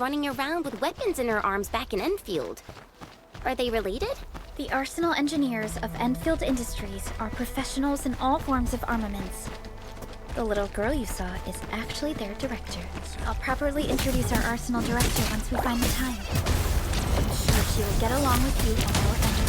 running around with weapons in her arms back in Endfield. Are they related? The arsenal engineers of Endfield Industries are professionals in all forms of armaments. The little girl you saw is actually their director. I'll properly introduce our arsenal director once we find the time. I'm sure she will get along with you and your engineer.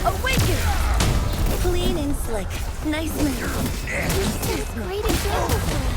Awaken! Clean and slick. Nice move. This is a great example for us.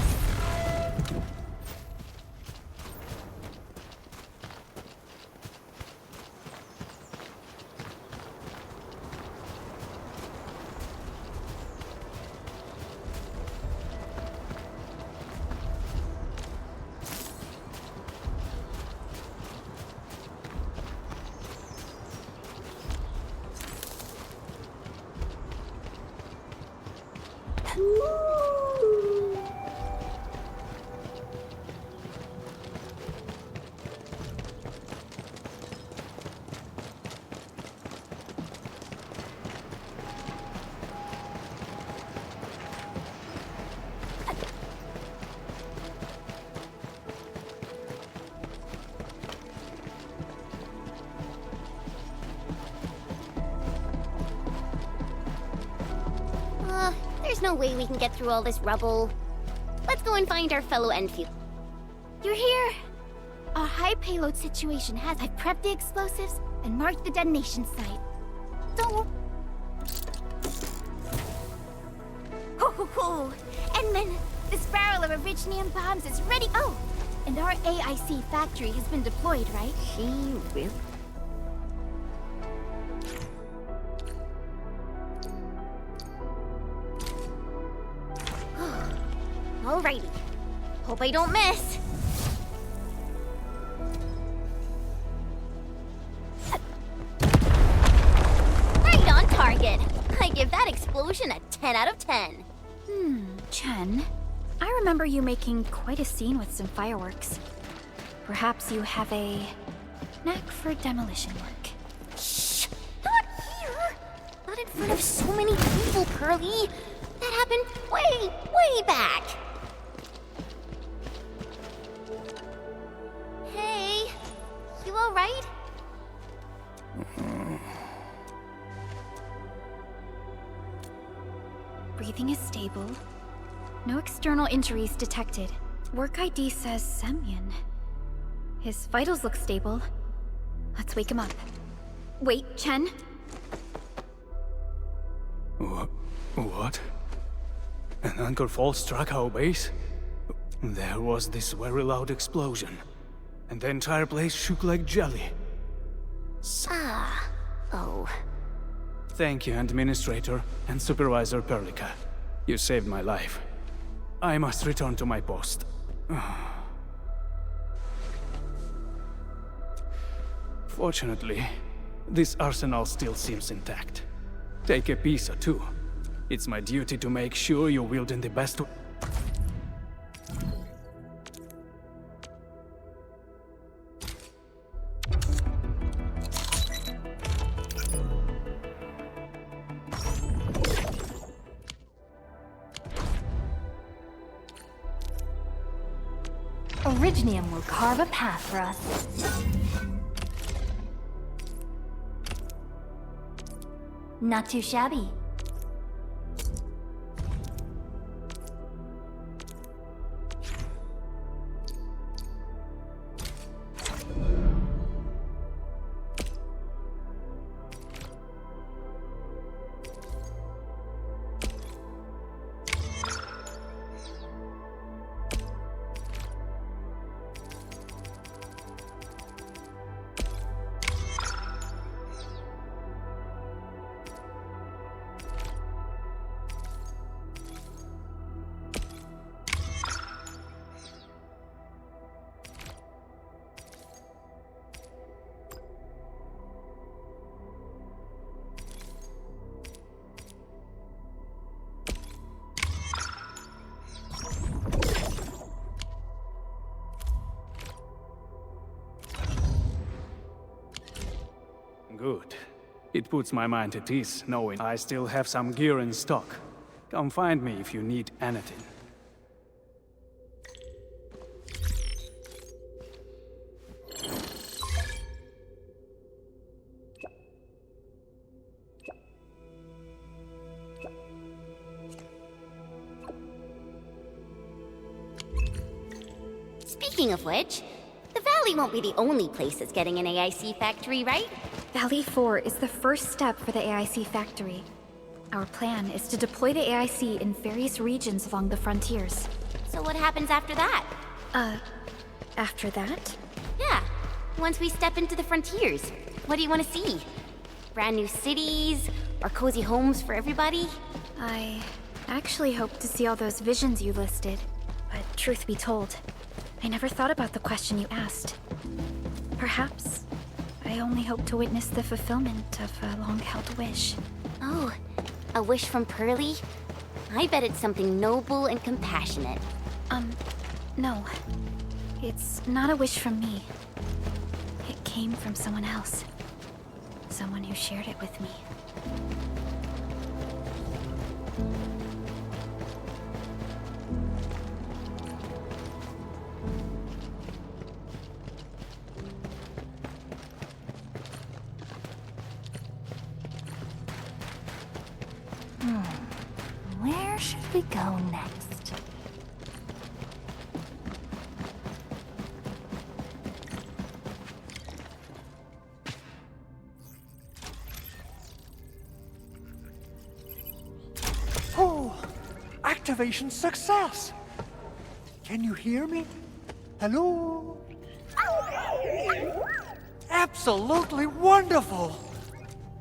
There's no way we can get through all this rubble. Let's go and find our fellow Enfield. You're here! A high payload situation has... I've prepped the explosives and marked the detonation site. Don't... Ho! And then this barrel of originium bombs is ready. Oh! And our AIC factory has been deployed, right? She really... Alrighty. Hope I don't miss. Right on target. I give that explosion a 10 out of 10. Chen, I remember you making quite a scene with some fireworks. Perhaps you have a knack for demolition work. Shh! Not here! Not in front of so many people, Pearly. That happened way back. Hey, you alright? Breathing is stable. No external injuries detected. Work ID says Semyon. His vitals look stable. Let's wake him up. Wait, Chen? What? An Anchor Fall struck our base? There was this very loud explosion, and the entire place shook like jelly. Oh. Thank you, Administrator and Supervisor Perlica. You saved my life. I must return to my post. Fortunately, this arsenal still seems intact. Take a piece or two. It's my duty to make sure you wield in the best way. Originium will carve a path for us. Not too shabby. Good. It puts my mind at ease knowing I still have some gear in stock. Come find me if you need anything. Speaking of which, the Valley won't be the only place that's getting an AIC factory, right? Valley 4 is the first step for the AIC factory. Our plan is to deploy the AIC in various regions along the frontiers. So what happens after that? After that? Yeah, once we step into the frontiers, what do you want to see? Brand new cities, or cozy homes for everybody? I actually hope to see all those visions you listed. But truth be told, I never thought about the question you asked. Perhaps I only hope to witness the fulfillment of a long-held wish. Oh, a wish from Pearly? I bet it's something noble and compassionate. No. It's not a wish from me. It came from someone else. Someone who shared it with me. Where should we go next? Oh, activation success! Can you hear me? Hello? Absolutely wonderful!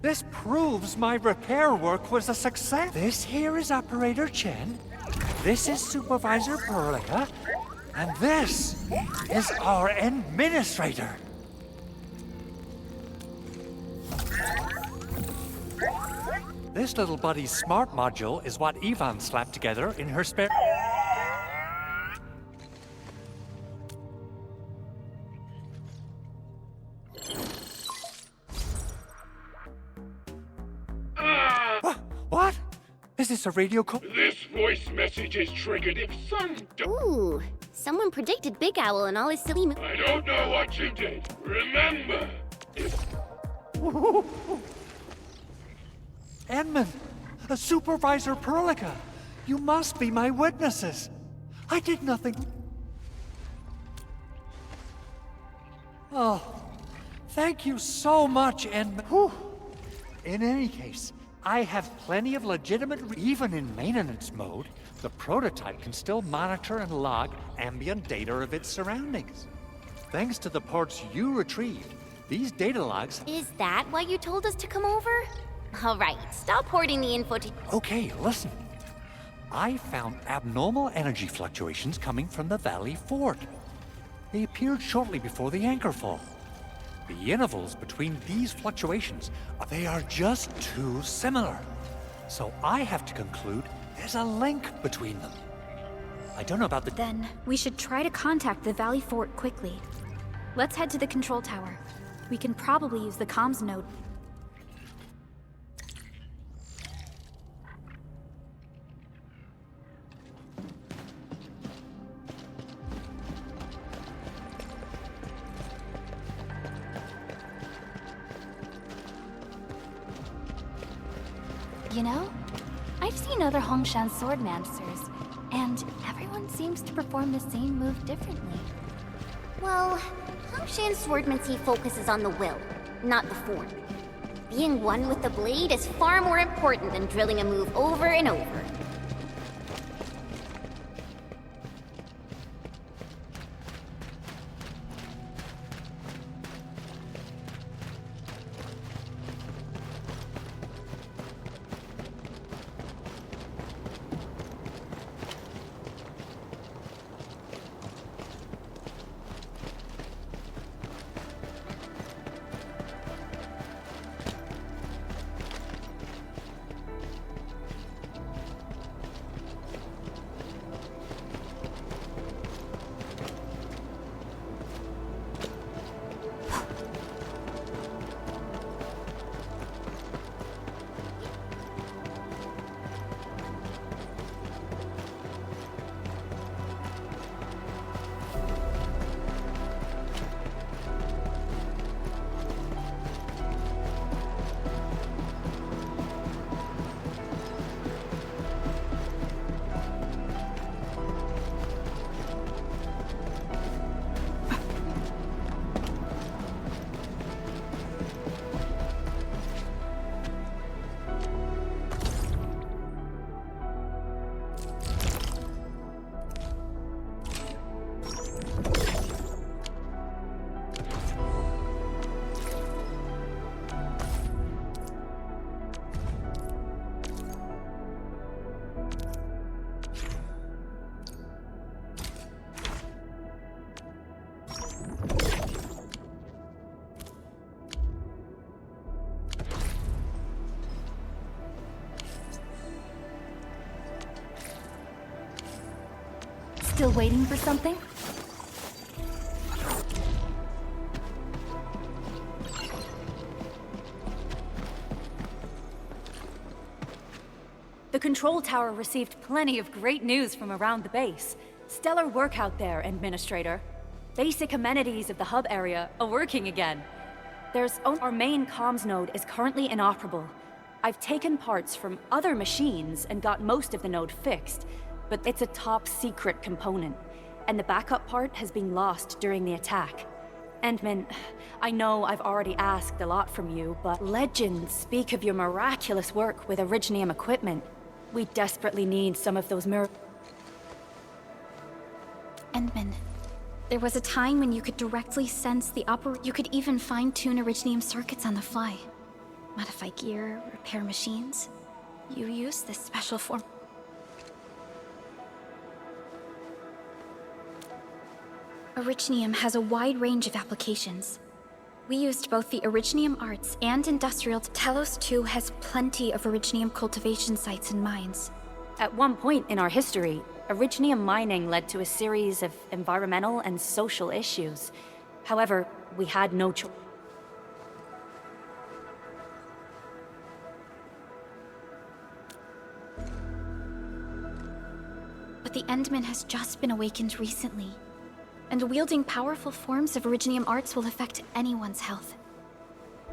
This proves my repair work was a success. This here is Operator Chen, this is Supervisor Perlica, and this is our Administrator. This little buddy's smart module is what Yvonne slapped together in her spare... What? Is this a radio call? This voice message is triggered if some Ooh, someone predicted Big Owl and all his silly I don't know what you did. Remember, if Edmund, Supervisor Perlica, you must be my witnesses. I did nothing. Oh, thank you so much, Edmund. Whew. In any case, I have plenty of legitimate... Even in maintenance mode, the prototype can still monitor and log ambient data of its surroundings. Thanks to the parts you retrieved, these data logs... Is that why you told us to come over? All right, stop hoarding the info to... Okay, listen. I found abnormal energy fluctuations coming from the Valley Fort. They appeared shortly before the anchor fall. The intervals between these fluctuations, they are just too similar. So I have to conclude there's a link between them. I don't know about the... Then we should try to contact the Valley Fort quickly. Let's head to the control tower. We can probably use the comms node. You know, I've seen other Hongshan swordmasters, and everyone seems to perform the same move differently. Well, Hongshan's swordmancy focuses on the will, not the form. Being one with the blade is far more important than drilling a move over and over. Still waiting for something? The control tower received plenty of great news from around the base. Stellar work out there, Administrator. Basic amenities of the hub area are working again. Our main comms node is currently inoperable. I've taken parts from other machines and got most of the node fixed, but it's a top secret component, and the backup part has been lost during the attack. Endman, I know I've already asked a lot from you, but legends speak of your miraculous work with Originium equipment. We desperately need some of those Endman, there was a time when you could directly sense the You could even fine-tune Originium circuits on the fly. Modify gear, repair machines. You use this special form. Originium has a wide range of applications. We used both the Originium arts and industrial. Telos 2 has plenty of Originium cultivation sites and mines. At one point in our history, Originium mining led to a series of environmental and social issues. However, we had no choice. But the Endman has just been awakened recently, and wielding powerful forms of Originium arts will affect anyone's health.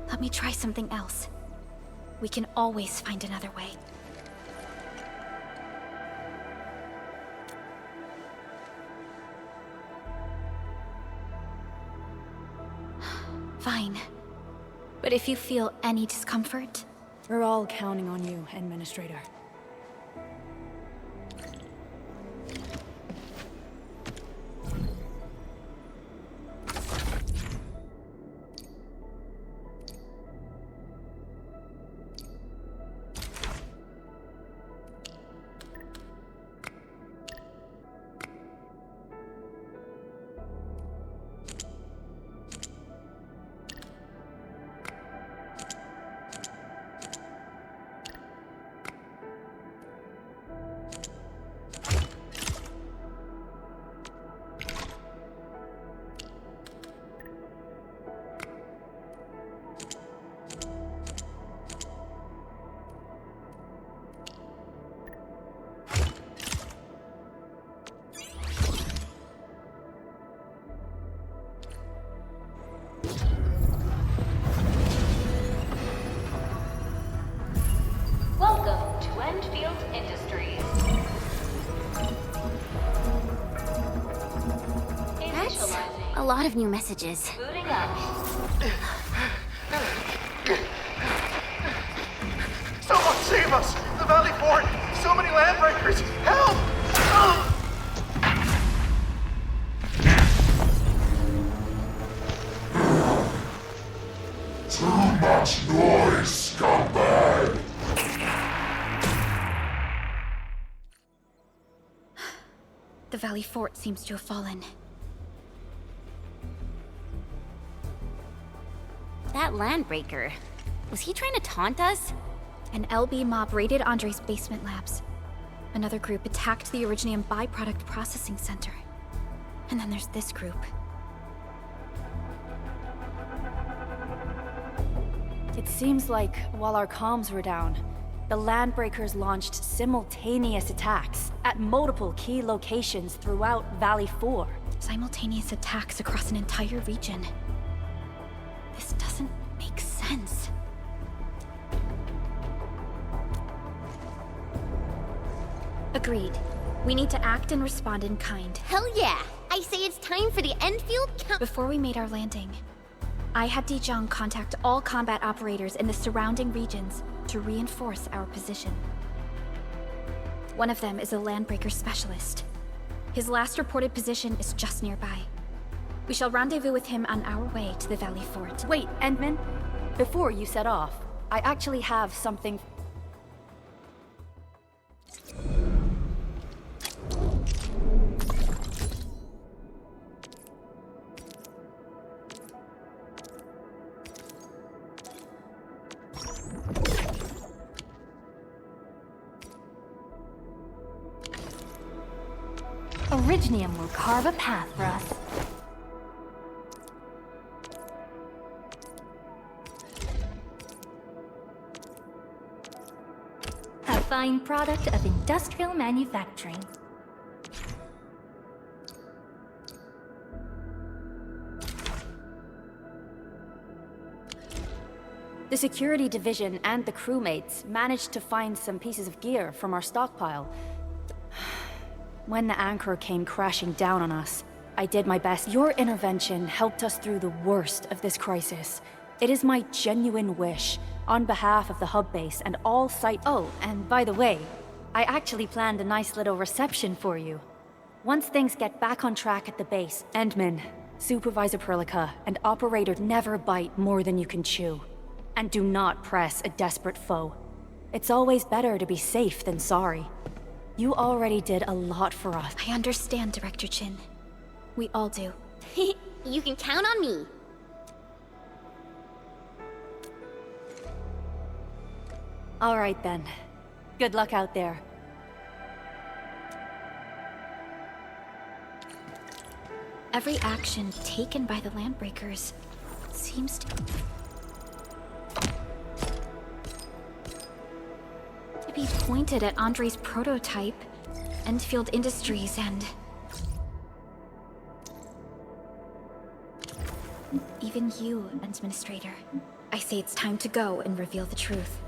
Let me try something else. We can always find another way. Fine. But if you feel any discomfort... We're all counting on you, Administrator. Welcome to Endfield Industries. That's a lot of new messages. Booting up. Someone save us! The Valley Fort! So many landbreakers! Help! Too much noise, scumbag! The Valley Fort seems to have fallen. That landbreaker. Was he trying to taunt us? An LB mob raided Andre's basement labs. Another group attacked the Originium byproduct processing center. And then there's this group. It seems like while our comms were down, the Landbreakers launched simultaneous attacks at multiple key locations throughout Valley 4. Simultaneous attacks across an entire region. This doesn't make sense. Agreed. We need to act and respond in kind. Hell yeah! I say it's time for the Endfield count. Before we made our landing, I had Dijong contact all combat operators in the surrounding regions to reinforce our position. One of them is a Landbreaker specialist. His last reported position is just nearby. We shall rendezvous with him on our way to the Valley Fort. Wait, Endman. Before you set off, I actually have something... Originium will carve a path for us. A fine product of industrial manufacturing. The security division and the crewmates managed to find some pieces of gear from our stockpile. When the anchor came crashing down on us, I did my best. Your intervention helped us through the worst of this crisis. It is my genuine wish, on behalf of the hub base and all site— Oh, and by the way, I actually planned a nice little reception for you. Once things get back on track at the base, Endman, Supervisor Perlica, and Operator never bite more than you can chew. And do not press a desperate foe. It's always better to be safe than sorry. You already did a lot for us. I understand, Director Chin. We all do. You can count on me. All right then. Good luck out there. Every action taken by the Landbreakers seems to be pointed at Andre's prototype, Endfield Industries, and even you, Administrator. I say it's time to go and reveal the truth.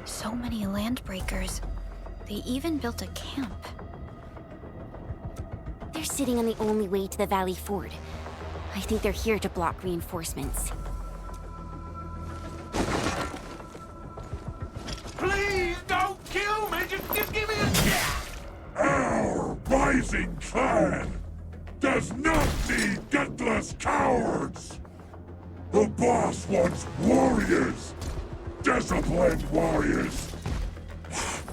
So many Landbreakers. They even built a camp. They're sitting on the only way to the Valley Ford. I think they're here to block reinforcements. Please don't kill me! Just give me a chance! Our rising clan does not need gutless cowards! The boss wants warriors! Disciplined warriors!